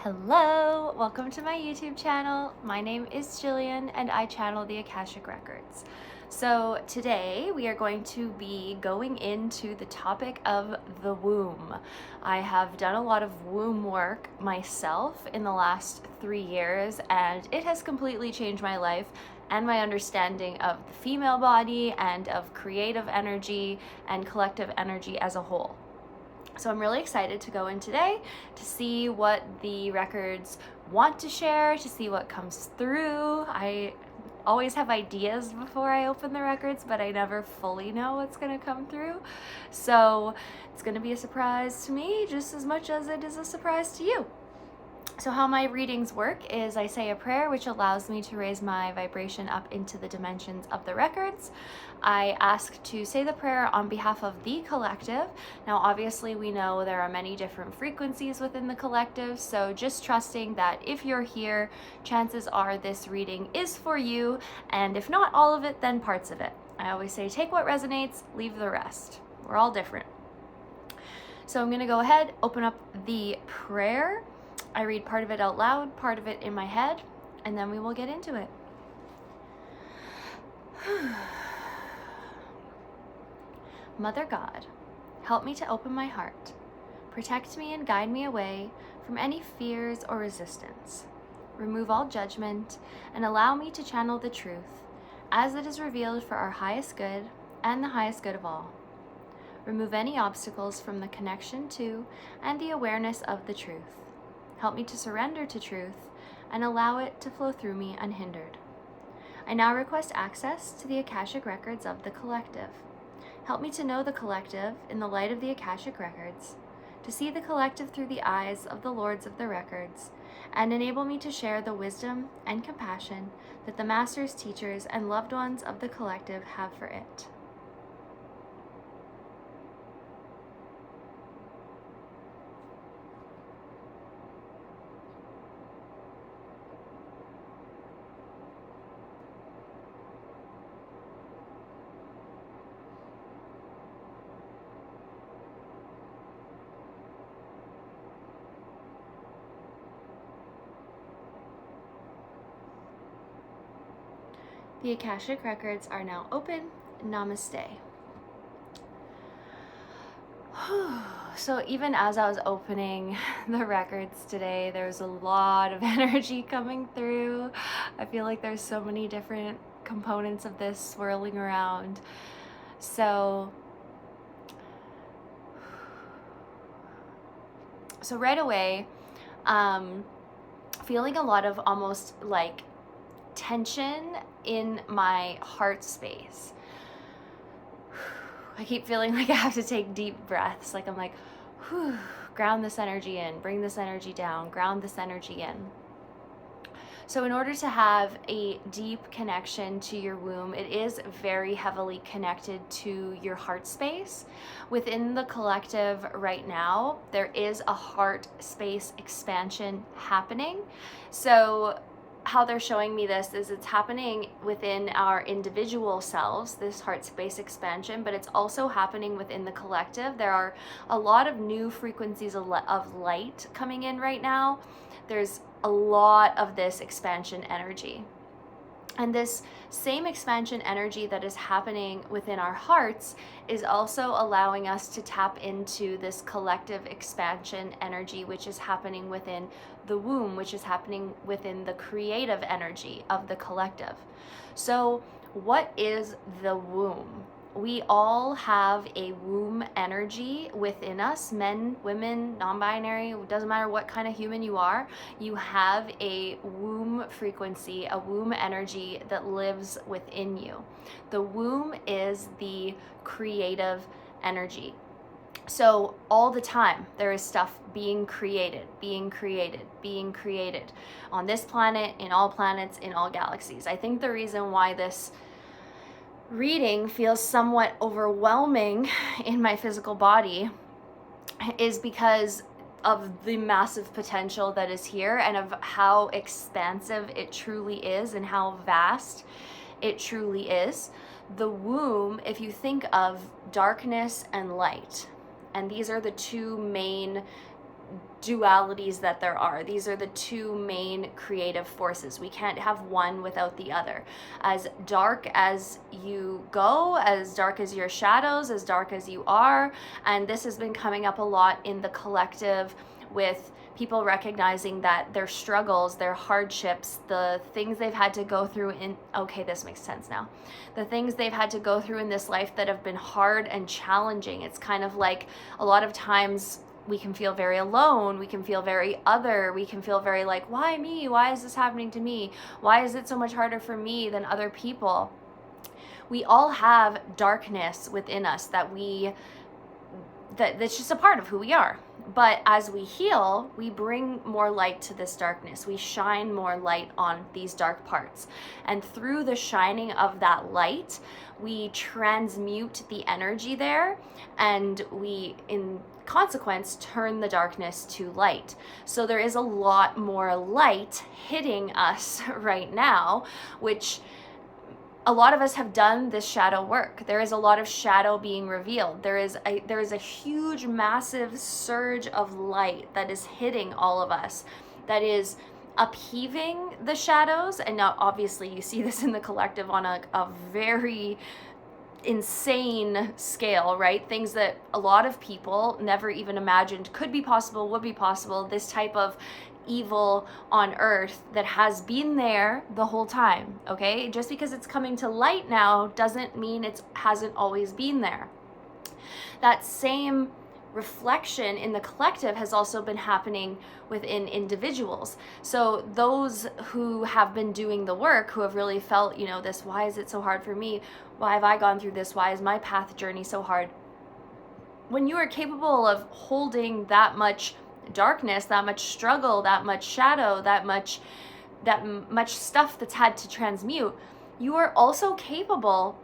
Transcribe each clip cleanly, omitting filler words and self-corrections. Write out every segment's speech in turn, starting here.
Hello, welcome to my YouTube channel. My name is Jillian and I channel the Akashic Records. So today we are going to be going into the topic of the womb. I have done a lot of womb work myself in the last 3 years, and it has completely changed my life and my understanding of the female body and of creative energy and collective energy as a whole. So I'm really excited to go in today to see what the records want to share, to see what comes through. I always have ideas before I open the records, but I never fully know what's going to come through. So it's going to be a surprise to me just as much as it is a surprise to you. So how my readings work is I say a prayer which allows me to raise my vibration up into the dimensions of the records. I ask to say the prayer on behalf of the collective. Now obviously we know there are many different frequencies within the collective, so just trusting that if you're here, chances are this reading is for you, and if not all of it, then parts of it. I always say take what resonates, leave the rest. We're all different. So I'm going to go ahead, open up the prayer. I read part of it out loud, part of it in my head, and then we will get into it. Mother God, help me to open my heart. Protect me and guide me away from any fears or resistance. Remove all judgment and allow me to channel the truth as it is revealed for our highest good and the highest good of all. Remove any obstacles from the connection to and the awareness of the truth. Help me to surrender to truth and allow it to flow through me unhindered. I now request access to the Akashic Records of the collective. Help me to know the collective in the light of the Akashic Records, to see the collective through the eyes of the Lords of the Records, and enable me to share the wisdom and compassion that the masters, teachers, and loved ones of the collective have for it. The Akashic Records are now open. Namaste. So even as I was opening the records today, there's a lot of energy coming through. I feel like there's so many different components of this swirling around. So right away, feeling a lot of almost like tension in my heart space. I keep feeling like I have to take deep breaths. Like I'm like, whew, ground this energy in, bring this energy down, ground this energy in. So in order to have a deep connection to your womb, it is very heavily connected to your heart space. Within the collective right now, there is a heart space expansion happening. So how they're showing me this is it's happening within our individual selves, this heart space expansion, but it's also happening within the collective. There are a lot of new frequencies of light coming in right now. There's a lot of this expansion energy. And this same expansion energy that is happening within our hearts is also allowing us to tap into this collective expansion energy, which is happening within the womb, which is happening within the creative energy of the collective. So what is the womb? We all have a womb energy within us, men, women, non-binary, it doesn't matter what kind of human you are, you have a womb frequency, a womb energy that lives within you. The womb is the creative energy. So all the time there is stuff being created on this planet, in all planets, in all galaxies. I think the reason why this reading feels somewhat overwhelming in my physical body is because of the massive potential that is here and of how expansive it truly is and how vast it truly is. The womb, if you think of darkness and light, and these are the two main dualities that there are. These are the two main creative forces. We can't have one without the other. As dark as you go, as dark as your shadows, as dark as you are, and this has been coming up a lot in the collective with people recognizing that their struggles, their hardships, the things they've had to go through in, okay, this makes sense now. The things they've had to go through in this life that have been hard and challenging. It's kind of like a lot of times we can feel very alone, we can feel very other, we can feel very like, why me? Why is this happening to me? Why is it so much harder for me than other people? We all have darkness within us that's just a part of who we are. But as we heal, we bring more light to this darkness. We shine more light on these dark parts. And through the shining of that light, we transmute the energy there, and we, in consequence, turn the darkness to light. So there is a lot more light hitting us right now, which a lot of us have done this shadow work. There is a lot of shadow being revealed. There is a huge, massive surge of light that is hitting all of us, that is upheaving the shadows. And now obviously you see this in the collective on a very insane scale, right? Things that a lot of people never even imagined could be possible, would be possible. This type of evil on earth that has been there the whole time, okay? Just because it's coming to light now doesn't mean it hasn't always been there. That same reflection in the collective has also been happening within individuals. So those who have been doing the work, who have really felt, this, why is it so hard for me? Why have I gone through this? Why is my path journey so hard? When you are capable of holding that much darkness, that much struggle, that much shadow, that much stuff that's had to transmute, you are also capable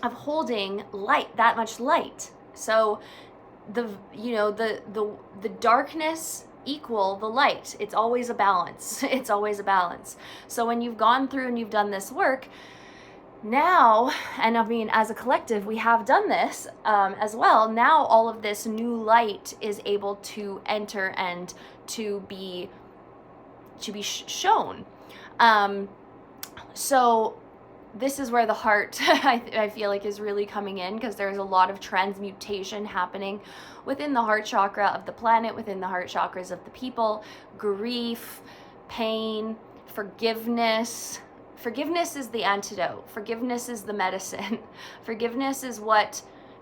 of holding light, that much light. So the darkness equal the light. It's always a balance. It's always a balance. So when you've gone through and you've done this work now, and I mean, as a collective, we have done this as well. Now all of this new light is able to enter and to be shown. So this is where the heart, I feel like, is really coming in, because there's a lot of transmutation happening within the heart chakra of the planet, within the heart chakras of the people. Grief, pain, forgiveness. Forgiveness is the antidote. Forgiveness is the medicine. Forgiveness is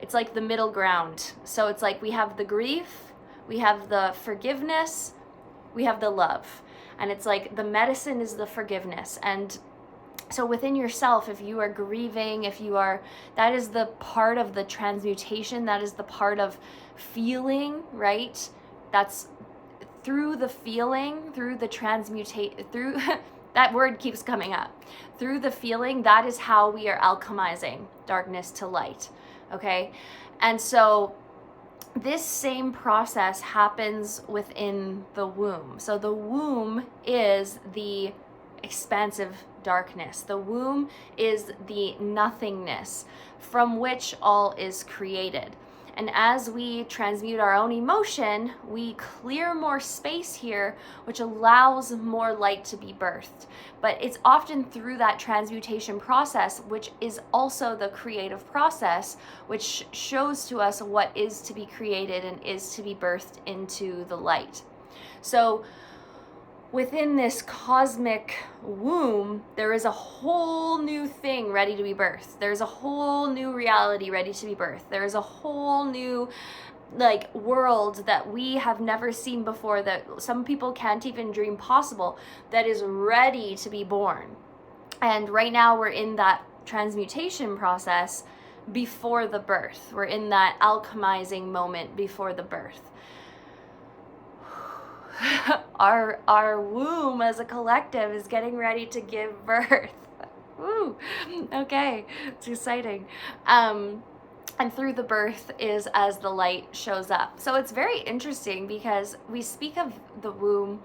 it's like the middle ground. So it's like we have the grief, we have the forgiveness, we have the love. And it's like the medicine is the forgiveness. And so within yourself, if you are grieving, that is the part of the transmutation, that is the part of feeling, right? That's through the feeling, through the through that word keeps coming up. Through the feeling, that is how we are alchemizing darkness to light, okay? And so this same process happens within the womb. So the womb is the expansive darkness. The womb is the nothingness from which all is created. And as we transmute our own emotion, we clear more space here, which allows more light to be birthed. But it's often through that transmutation process, which is also the creative process, which shows to us what is to be created and is to be birthed into the light. So within this cosmic womb, there is a whole new thing ready to be birthed. There's a whole new reality ready to be birthed. There is a whole new world that we have never seen before, that some people can't even dream possible, that is ready to be born. And right now we're in that transmutation process before the birth. We're in that alchemizing moment before the birth. Our womb as a collective is getting ready to give birth. Woo! Okay, it's exciting. And through the birth is as the light shows up. So it's very interesting, because we speak of the womb,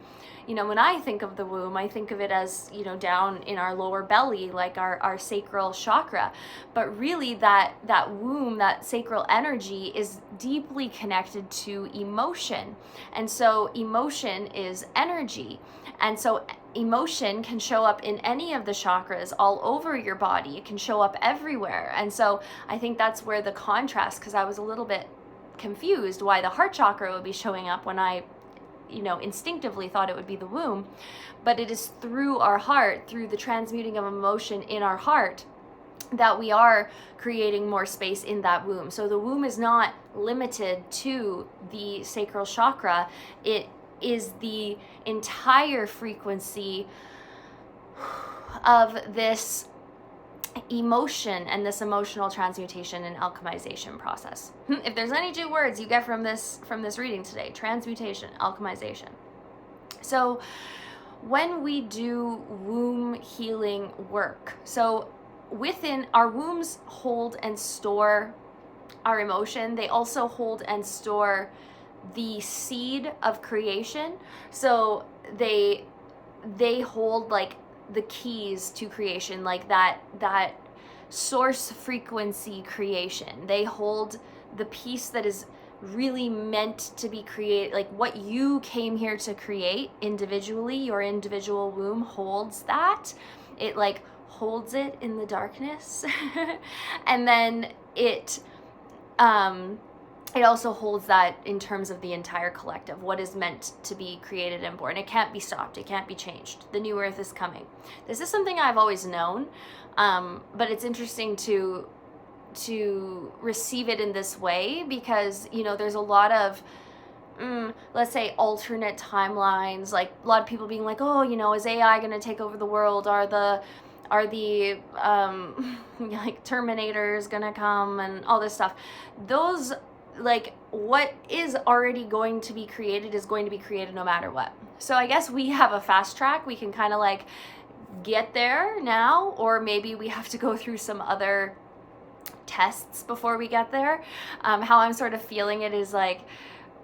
when I think of the womb, I think of it as, down in our lower belly, like our sacral chakra. But really that womb, that sacral energy is deeply connected to emotion. And so emotion is energy. And so emotion can show up in any of the chakras all over your body. It can show up everywhere. And so I think that's where the contrast, because I was a little bit confused why the heart chakra would be showing up when I instinctively thought it would be the womb. But it is through our heart, through the transmuting of emotion in our heart, that we are creating more space in that womb. So the womb is not limited to the sacral chakra. It is the entire frequency of this emotion and this emotional transmutation and alchemization process. If there's any two words you get from this reading today, transmutation, alchemization. So when we do womb healing work, so within our wombs hold and store our emotion, they also hold and store the seed of creation. So they hold like the keys to creation, like that source frequency creation. They hold the piece that is really meant to be created, like what you came here to create individually. Your individual womb holds that. It like holds it in the darkness. And then it also holds that in terms of the entire collective, what is meant to be created and born. It can't be stopped. It can't be changed. The new earth is coming. This is something I've always known, but it's interesting to receive it in this way, because, there's a lot of, let's say, alternate timelines, like a lot of people being like, oh, is AI going to take over the world? Are the like Terminators going to come and all this stuff? Those, like, what is already going to be created is going to be created no matter what. So I guess we have a fast track. We can kind of like get there now, or maybe we have to go through some other tests before we get there. How I'm sort of feeling it is like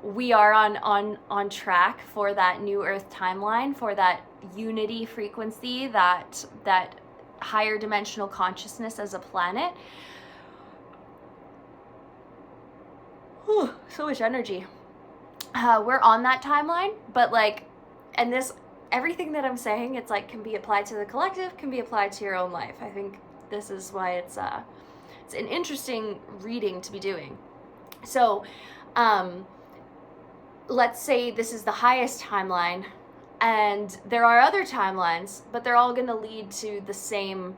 we are on track for that new earth timeline, for that unity frequency, that higher dimensional consciousness as a planet. Whew, so much energy. We're on that timeline, but like, and this, everything that I'm saying, it's like can be applied to the collective, can be applied to your own life. I think this is why it's an interesting reading to be doing. So, let's say this is the highest timeline, and there are other timelines, but they're all going to lead to the same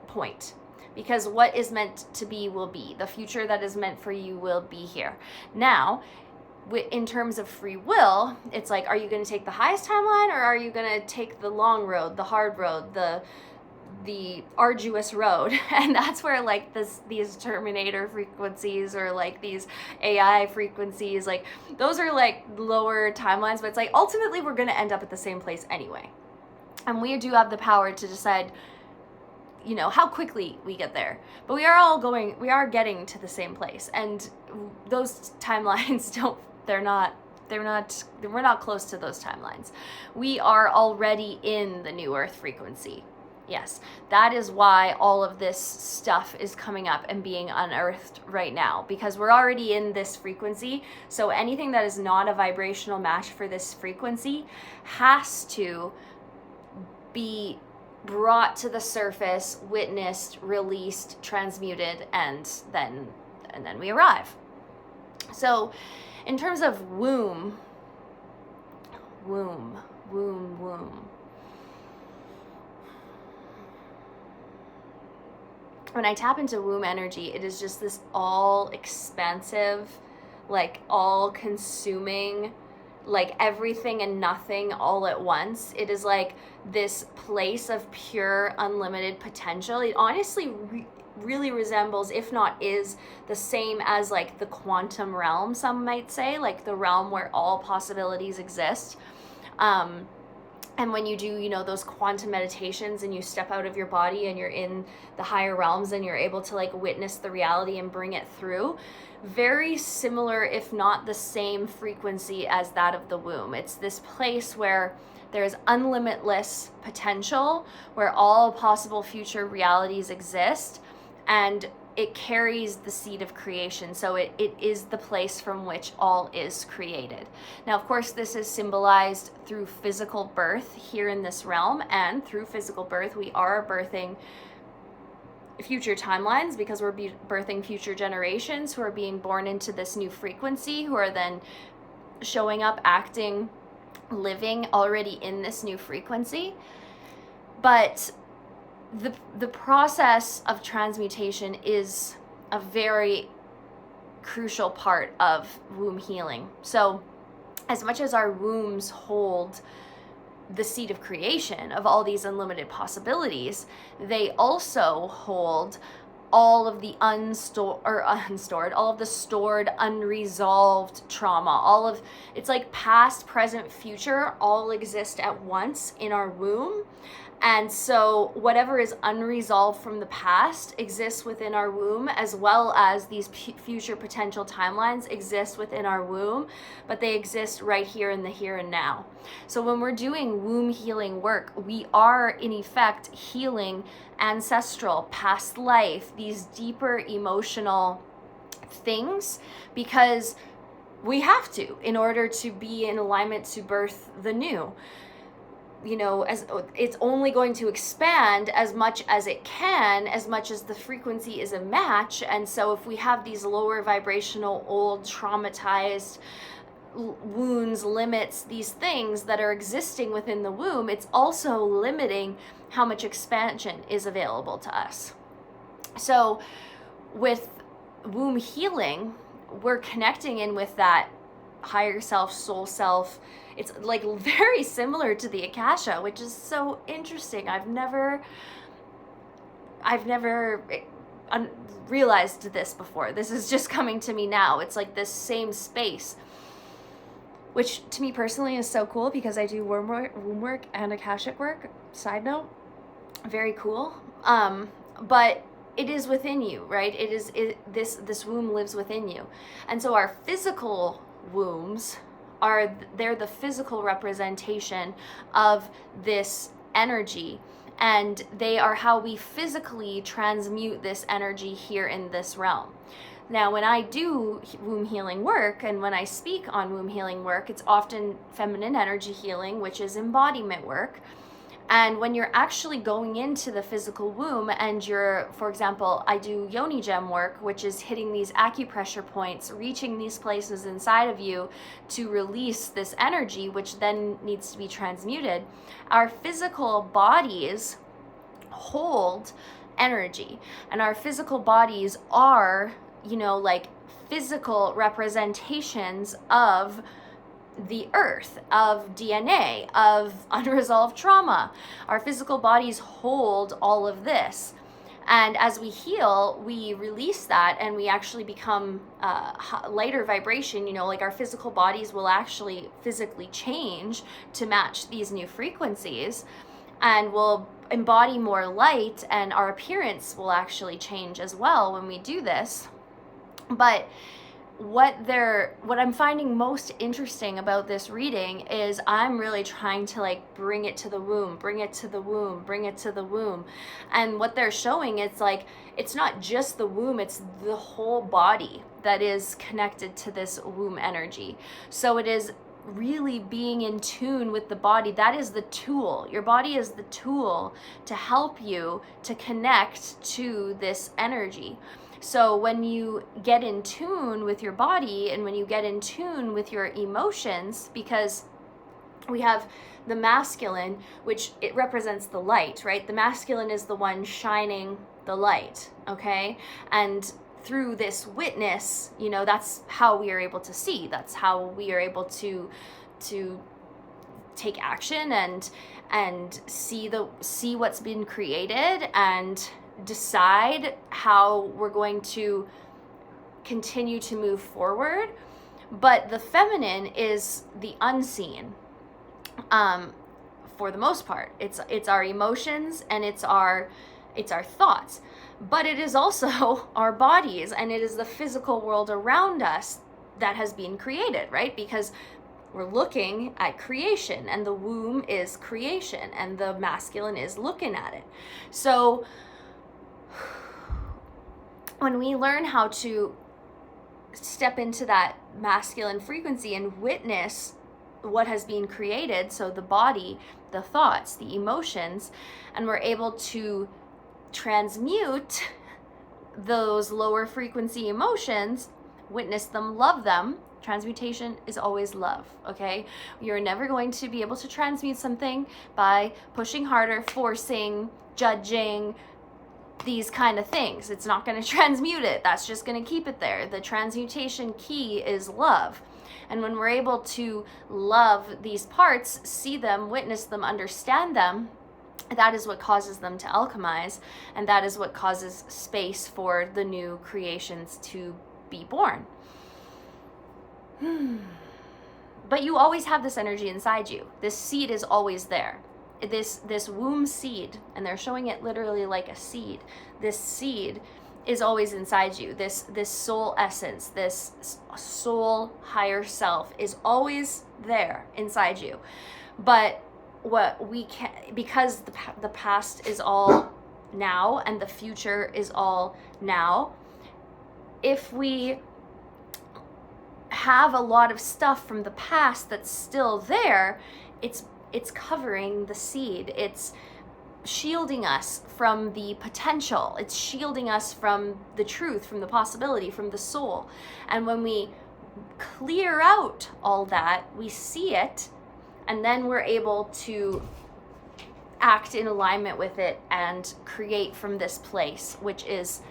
point. Because what is meant to be will be. The future that is meant for you will be here. Now, in terms of free will, it's like, are you going to take the highest timeline, or are you going to take the long road, the hard road, the arduous road? And that's where like these Terminator frequencies, or like these AI frequencies, like those are like lower timelines, but it's like ultimately we're going to end up at the same place anyway. And we do have the power to decide how quickly we get there, but we are getting to the same place. And those timelines we're not close to those timelines. We are already in the new earth frequency. Yes, that is why all of this stuff is coming up and being unearthed right now, because we're already in this frequency. So anything that is not a vibrational match for this frequency has to be brought to the surface, witnessed, released, transmuted, and then we arrive. So in terms of womb. When I tap into womb energy, it is just this all expansive, like all consuming, like everything and nothing all at once. It is like this place of pure unlimited potential. It honestly really resembles, if not is, the same as like the quantum realm, some might say, like the realm where all possibilities exist. And when you do, you know, those quantum meditations and you step out of your body and you're in the higher realms and you're able to like witness the reality and bring it through, very similar, if not the same frequency as that of the womb. It's this place where there's unlimitless potential, where all possible future realities exist, and it carries the seed of creation. So it is the place from which all is created. Now, of course, this is symbolized through physical birth here in this realm, and through physical birth, we are birthing future timelines, because we're birthing future generations who are being born into this new frequency, who are then showing up, acting, living already in this new frequency. But the process of transmutation is a very crucial part of womb healing. So as much as our wombs hold the seed of creation of all these unlimited possibilities, they also hold all of the all of the stored, unresolved trauma. It's like past, present, future all exist at once in our womb. And so whatever is unresolved from the past exists within our womb, as well as these future potential timelines exist within our womb, but they exist right here in the here and now. So when we're doing womb healing work, we are in effect healing ancestral, past life, these deeper emotional things, because we have to, in order to be in alignment to birth the new. You know, as it's only going to expand as much as it can, as much as the frequency is a match. And so if we have these lower vibrational, old, traumatized wounds, limits, these things that are existing within the womb, it's also limiting how much expansion is available to us. So with womb healing, we're connecting in with that higher self, soul self. It's like very similar to the Akasha, which is so interesting. I've never realized this before. This is just coming to me now. It's like this same space, which to me personally is so cool, because I do womb work and Akashic work. Side note, very cool. But it is within you, right? This womb lives within you. And so our physical wombs they're the physical representation of this energy, and they are how we physically transmute this energy here in this realm. Now, when I do womb healing work, and when I speak on womb healing work, it's often feminine energy healing, which is embodiment work. And when you're actually going into the physical womb and for example, I do yoni gem work, which is hitting these acupressure points, reaching these places inside of you to release this energy, which then needs to be transmuted. Our physical bodies hold energy, and our physical bodies are, you know, like physical representations of the earth, of DNA, of unresolved trauma. Our physical bodies hold all of this. And as we heal, we release that, and we actually become lighter vibration. You know, like our physical bodies will actually physically change to match these new frequencies, and we'll embody more light, and our appearance will actually change as well when we do this. But what I'm finding most interesting about this reading is I'm really trying to like bring it to the womb, bring it to the womb, bring it to the womb. And what they're showing, it's like, it's not just the womb, it's the whole body that is connected to this womb energy. So it is really being in tune with the body. That is the tool. Your body is the tool to help you to connect to this energy. So when you get in tune with your body, and when you get in tune with your emotions, because we have the masculine, which it represents the light, right? The masculine is the one shining the light, okay? And through this witness, you know, that's how we are able to see. That's how we are able to take action and see what's been created, and decide how we're going to continue to move forward. But the feminine is the unseen. for the most part. It's our emotions and it's our thoughts, but it is also our bodies, and it is the physical world around us that has been created, right? Because we're looking at creation, and the womb is creation, and the masculine is looking at it. So when we learn how to step into that masculine frequency and witness what has been created, so the body, the thoughts, the emotions, and we're able to transmute those lower frequency emotions, witness them, love them. Transmutation is always love, okay? You're never going to be able to transmute something by pushing harder, forcing, judging, these kind of things. It's not going to transmute it. That's just going to keep it there. The transmutation key is love. And when we're able to love these parts, see them, witness them, understand them, that is what causes them to alchemize, and that is what causes space for the new creations to be born. But you always have this energy inside you. This seed is always there. This womb seed, and they're showing it literally like a seed. This seed is always inside you. This soul essence, this soul higher self is always there inside you. But what we can, because the past is all now and the future is all now, if we have a lot of stuff from the past that's still there, it's covering the seed. It's shielding us from the potential. It's shielding us from the truth, from the possibility, from the soul. And when we clear out all that, we see it, and then we're able to act in alignment with it and create from this place, which is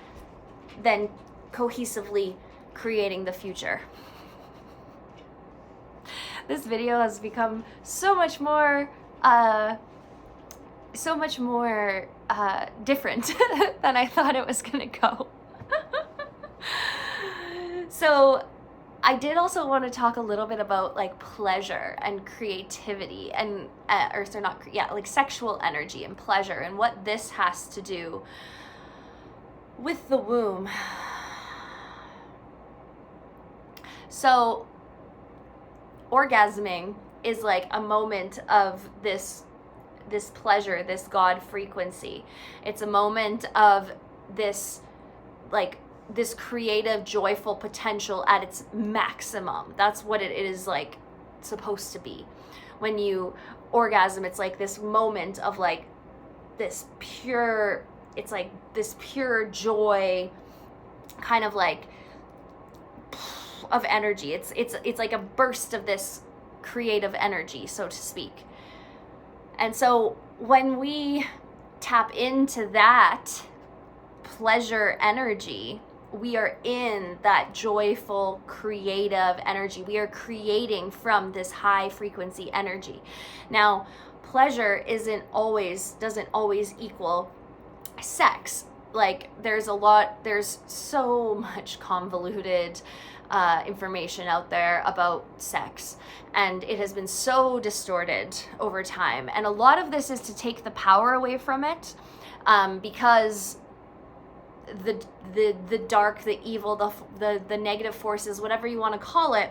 then cohesively creating the future. This video has become so much more different than I thought it was gonna go. So I did also want to talk a little bit about like pleasure and creativity and like sexual energy and pleasure, and what this has to do with the womb. So orgasming is like a moment of this pleasure, this God frequency. It's a moment of this creative, joyful potential at its maximum. That's what it is like supposed to be. When you orgasm, it's like this moment of like this pure, it's like this pure joy, kind of like of energy. It's like a burst of this creative energy, so to speak. And so when we tap into that pleasure energy, we are in that joyful, creative energy. We are creating from this high frequency energy. Now, pleasure doesn't always equal sex. Like there's so much convoluted information out there about sex, and it has been so distorted over time. And a lot of this is to take the power away from it, because the dark, the evil, the negative forces, whatever you want to call it,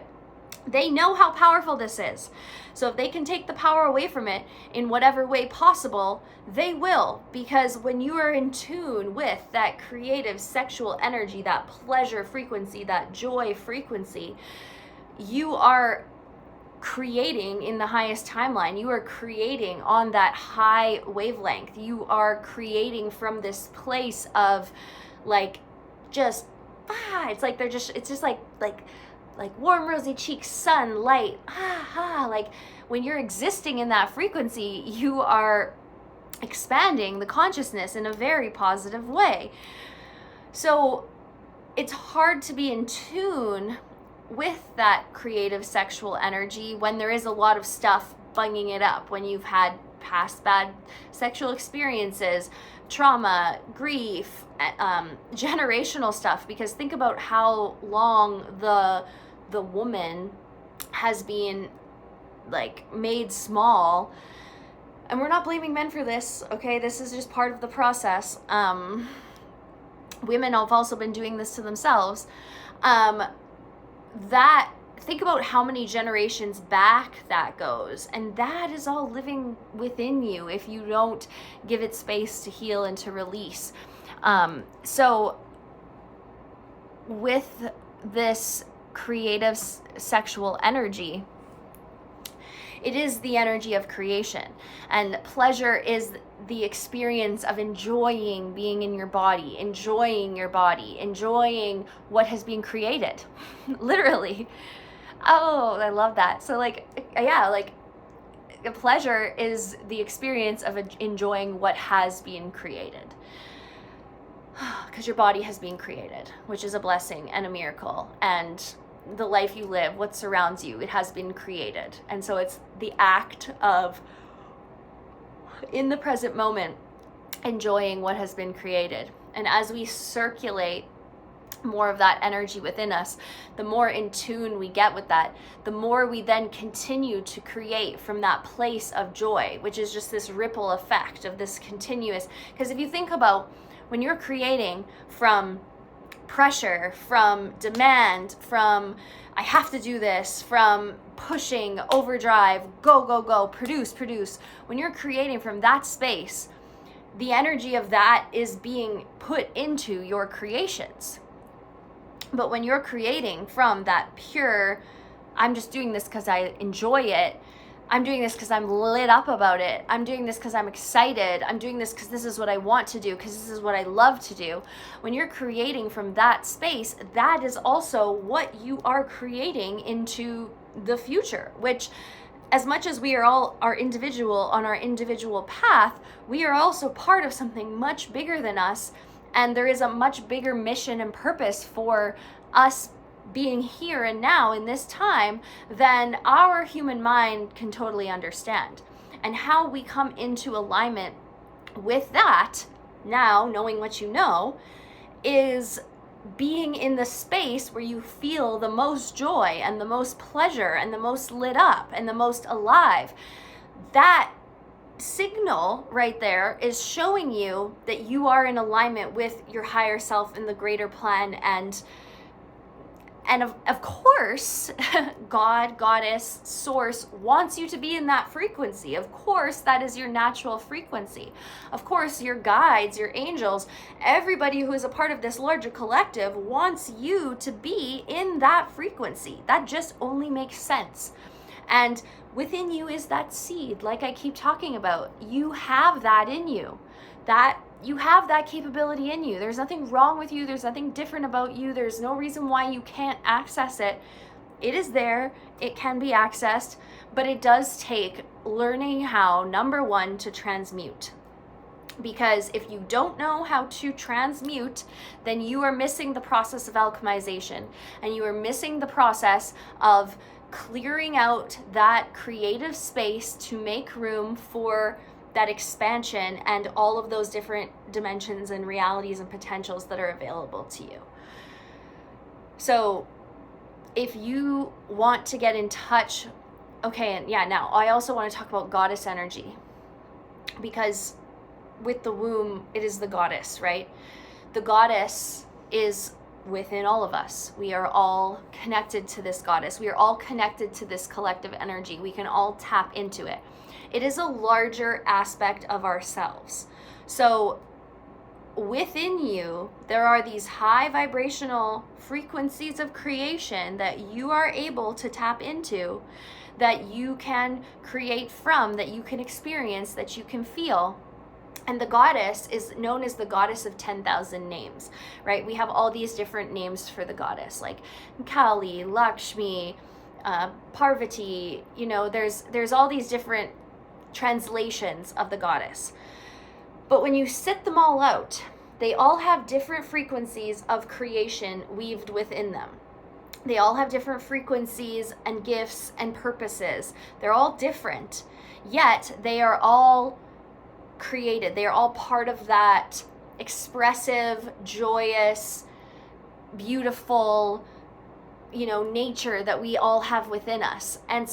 they know how powerful this is. So if they can take the power away from it in whatever way possible, they will. Because when you are in tune with that creative sexual energy, that pleasure frequency, that joy frequency, you are creating in the highest timeline. You are creating on that high wavelength. You are creating from this place of like just it's like it's just like warm rosy cheeks, sun, light, like when you're existing in that frequency, you are expanding the consciousness in a very positive way. So it's hard to be in tune with that creative sexual energy when there is a lot of stuff bunging it up, when you've had past bad sexual experiences, trauma, grief, generational stuff. Because think about how long the woman has been like made small and we're not blaming men for this, okay? This is just part of the process. Women have also been doing this to themselves. That, think about how many generations back that goes, and that is all living within you if you don't give it space to heal and to release. So with this creative sexual energy, it is the energy of creation, and pleasure is the experience of enjoying being in your body, enjoying what has been created. Literally. Oh, I love that. So like, yeah, like pleasure is the experience of enjoying what has been created. Because your body has been created, which is a blessing and a miracle. And the life you live, what surrounds you, it has been created. And so it's the act of, in the present moment, enjoying what has been created. And as we circulate more of that energy within us, the more in tune we get with that, the more we then continue to create from that place of joy, which is just this ripple effect of this continuous. Because if you think about when you're creating from pressure, from demand, from I have to do this, from pushing, overdrive, go, produce. When you're creating from that space, the energy of that is being put into your creations. But when you're creating from that pure, I'm just doing this because I enjoy it, I'm doing this because I'm lit up about it, I'm doing this because I'm excited, I'm doing this because this is what I want to do, because this is what I love to do. When you're creating from that space, that is also what you are creating into the future, which, as much as we are all our individual on our individual path, we are also part of something much bigger than us, and there is a much bigger mission and purpose for us being here and now in this time than our human mind can totally understand. And how we come into alignment with that, now knowing what you know, is being in the space where you feel the most joy and the most pleasure and the most lit up and the most alive. That signal right there is showing you that you are in alignment with your higher self and the greater plan, and of course, God, goddess, source wants you to be in that frequency. Of course, that is your natural frequency. Of course, your guides, your angels, everybody who is a part of this larger collective wants you to be in that frequency. That just only makes sense. And within you is that seed, like I keep talking about. You have that in you. You have that capability in you. There's nothing wrong with you. There's nothing different about you. There's no reason why you can't access it. It is there. It can be accessed, but it does take learning how, number one, to transmute. Because if you don't know how to transmute, then you are missing the process of alchemization, and you are missing the process of clearing out that creative space to make room for that expansion and all of those different dimensions and realities and potentials that are available to you. So if you want to get in touch, okay, and yeah, now I also want to talk about goddess energy, because with the womb, it is the goddess, right? The goddess is within all of us. We are all connected to this goddess. We are all connected to this collective energy. We can all tap into it. It is a larger aspect of ourselves. So within you, there are these high vibrational frequencies of creation that you are able to tap into, that you can create from, that you can experience, that you can feel. And the goddess is known as the goddess of 10,000 names, right? We have all these different names for the goddess, like Kali, Lakshmi, Parvati. You know, there's all these different translations of the goddess. But when you sit them all out, they all have different frequencies of creation weaved within them. They all have different frequencies and gifts and purposes. They're all different, yet they are all created. They are all part of that expressive, joyous, beautiful, nature that we all have within us. And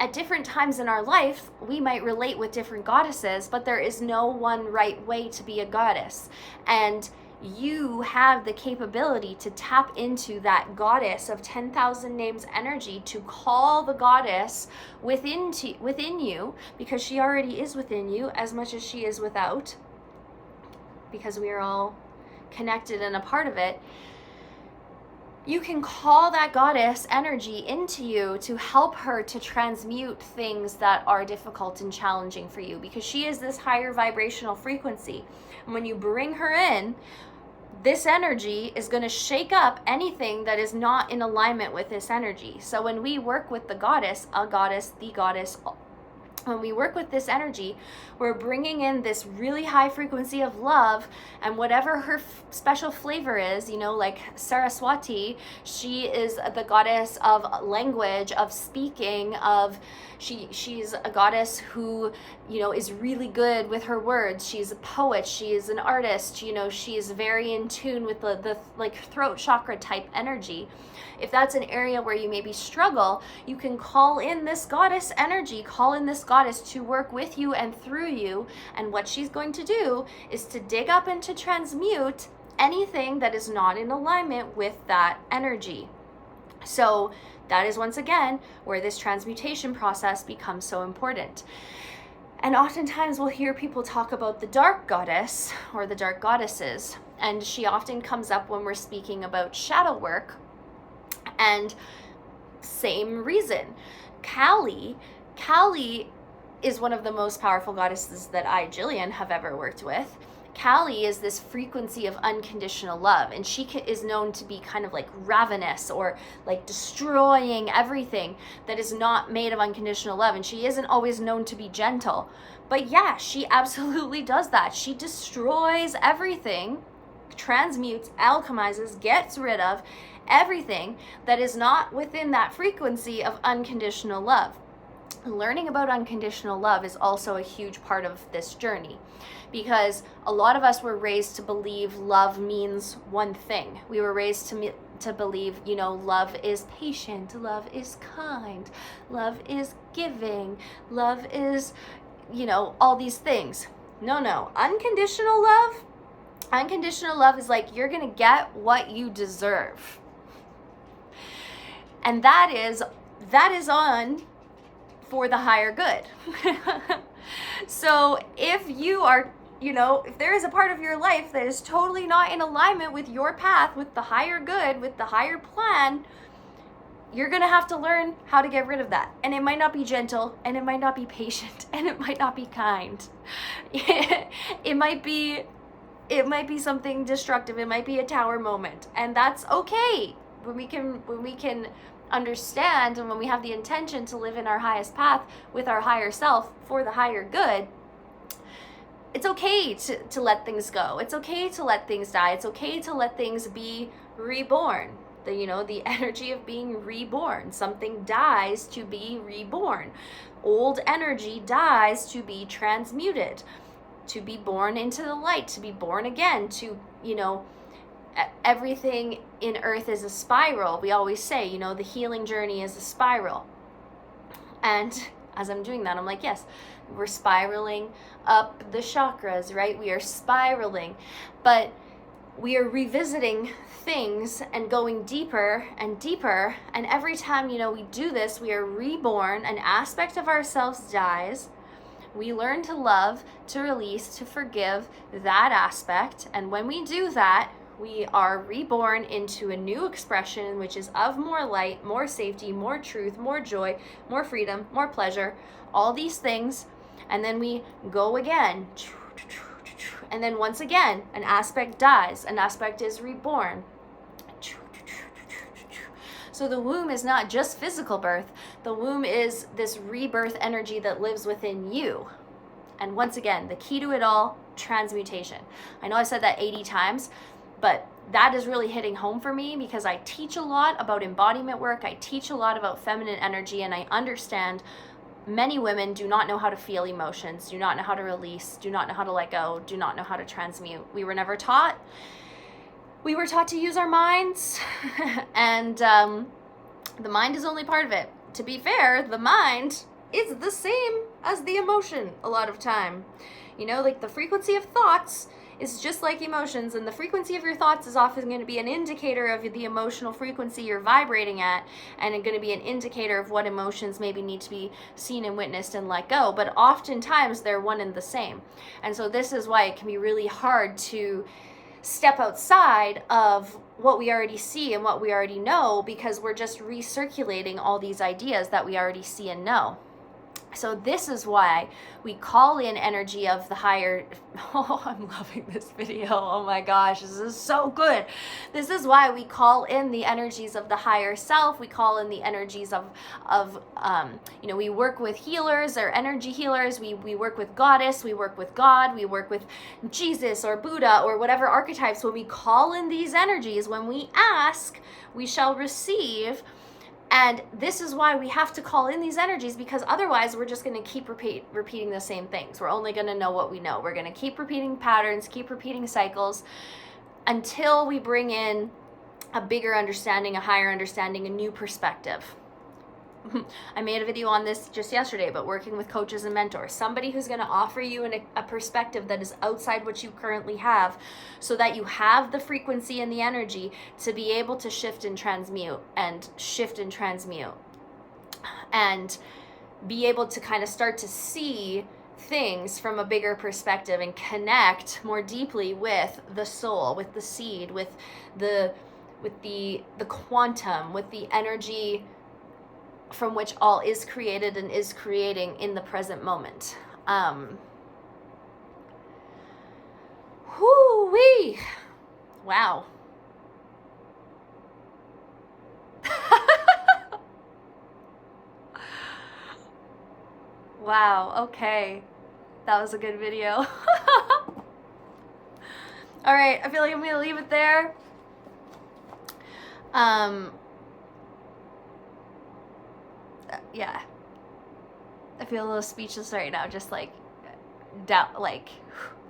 at different times in our life, we might relate with different goddesses, but there is no one right way to be a goddess. And you have the capability to tap into that goddess of 10,000 names energy, to call the goddess within you, because she already is within you as much as she is without, because we are all connected and a part of it. You can call that goddess energy into you to help her to transmute things that are difficult and challenging for you, because she is this higher vibrational frequency. And when you bring her in, this energy is going to shake up anything that is not in alignment with this energy. So when we work with the goddess, the goddess, when we work with this energy, we're bringing in this really high frequency of love, and whatever her special flavor is, like Saraswati, she is the goddess of language, of speaking, of she's a goddess who, is really good with her words. She's a poet, she is an artist, she is very in tune with the like throat chakra type energy. If that's an area where you maybe struggle, you can call in this goddess energy, call in this goddess to work with you and through you. And what she's going to do is to dig up and to transmute anything that is not in alignment with that energy. So that is, once again, where this transmutation process becomes so important. And oftentimes we'll hear people talk about the dark goddess or the dark goddesses, and she often comes up when we're speaking about shadow work. And same reason, Kali is one of the most powerful goddesses that I, Jillian, have ever worked with. Kali is this frequency of unconditional love, and she is known to be kind of like ravenous, or like destroying everything that is not made of unconditional love. And she isn't always known to be gentle, but yeah, she absolutely does that. She destroys everything, transmutes, alchemizes, gets rid of everything that is not within that frequency of unconditional love. Learning about unconditional love is also a huge part of this journey, because a lot of us were raised to believe love means one thing. We were raised to believe, love is patient, love is kind, love is giving, love is, all these things. No, unconditional love is like, you're gonna get what you deserve. And that is on for the higher good. So if you are, if there is a part of your life that is totally not in alignment with your path, with the higher good, with the higher plan, you're going to have to learn how to get rid of that. And it might not be gentle, and it might not be patient, and it might not be kind. It might be something destructive. It might be a tower moment. And that's okay. When we can understand, and when we have the intention to live in our highest path with our higher self for the higher good, it's okay to let things go. It's okay to let things die. It's okay to let things be reborn. The energy of being reborn. Something dies to be reborn. Old energy dies to be transmuted, to be born into the light, to be born again, to, everything in earth is a spiral. We always say, the healing journey is a spiral. And as I'm doing that, I'm like, yes, we're spiraling up the chakras, right? We are spiraling, but we are revisiting things and going deeper and deeper. And every time, we do this, we are reborn. An aspect of ourselves dies. We learn to love, to release, to forgive that aspect. And when we do that, we are reborn into a new expression, which is of more light, more safety, more truth, more joy, more freedom, more pleasure, all these things. And then we go again. And then once again, an aspect dies, an aspect is reborn. So the womb is not just physical birth. The womb is this rebirth energy that lives within you. And once again, the key to it all, transmutation. I know I said that 80 times, but that is really hitting home for me, because I teach a lot about embodiment work. I teach a lot about feminine energy, and I understand many women do not know how to feel emotions, do not know how to release, do not know how to let go, do not know how to transmute. We were never taught. We were taught to use our minds, and the mind is only part of it. To be fair, the mind is the same as the emotion a lot of time. You know, like the frequency of thoughts is just like emotions, and the frequency of your thoughts is often going to be an indicator of the emotional frequency you're vibrating at, and going to be an indicator of what emotions maybe need to be seen and witnessed and let go. But oftentimes they're one and the same. And so this is why it can be really hard to step outside of what we already see and what we already know, because we're just recirculating all these ideas that we already see and know. So this is why we call in energy of the higher. Oh, I'm loving this video. Oh my gosh, this is so good. This is why we call in the energies of the higher self. We call in the energies of you know, we work with healers or energy healers. We work with goddess, we work with God, we work with Jesus or Buddha or whatever archetypes. When we call in these energies, when we ask, we shall receive. And this is why we have to call in these energies, because otherwise we're just going to keep repeating the same things. We're only going to know what we know. We're going to keep repeating patterns, keep repeating cycles until we bring in a bigger understanding, a higher understanding, a new perspective. I made a video on this just yesterday, but working with coaches and mentors, somebody who's going to offer you a perspective that is outside what you currently have, so that you have the frequency and the energy to be able to shift and transmute and be able to kind of start to see things from a bigger perspective and connect more deeply with the soul, with the seed, with the quantum, with the energy from which all is created and is creating in the present moment. Whoo-wee! Wow. Wow, okay. That was a good video. All right, I feel like I'm gonna leave it there. Yeah, I feel a little speechless right now, just like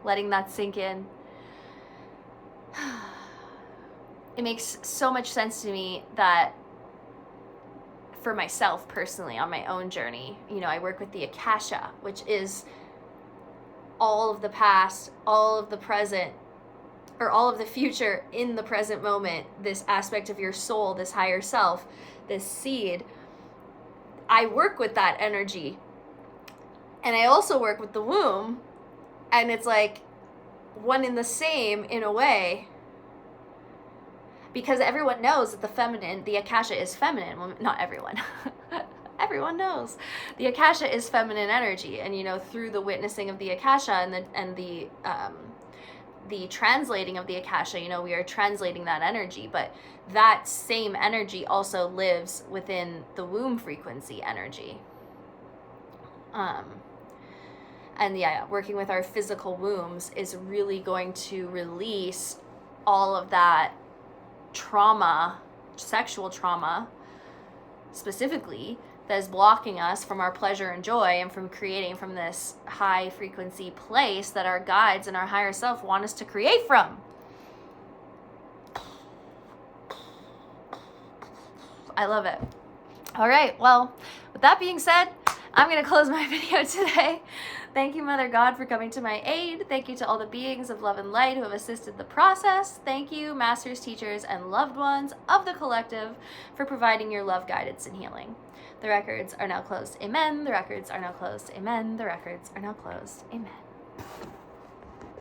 letting that sink in. It makes so much sense to me that for myself personally, on my own journey, you know, I work with the Akasha, which is all of the past, all of the present, or all of the future in the present moment. This aspect of your soul, this higher self, this seed, I work with that energy. And I also work with the womb, and it's like one and the same in a way, because everyone knows that the feminine, the Akasha is feminine. Well, not everyone. Everyone knows the Akasha is feminine energy, and you know, through the witnessing of the Akasha and the translating of the Akasha, you know, we are translating that energy, but that same energy also lives within the womb frequency energy. And yeah, working with our physical wombs is really going to release all of that trauma, sexual trauma specifically, that is blocking us from our pleasure and joy and from creating from this high frequency place that our guides and our higher self want us to create from. I love it. All right, well, with that being said, I'm going to close my video today. Thank you, Mother God, for coming to my aid. Thank you to all the beings of love and light who have assisted the process. Thank you, masters, teachers, and loved ones of the collective, for providing your love, guidance, and healing. The records are now closed. Amen. The records are now closed. Amen. The records are now closed. Amen.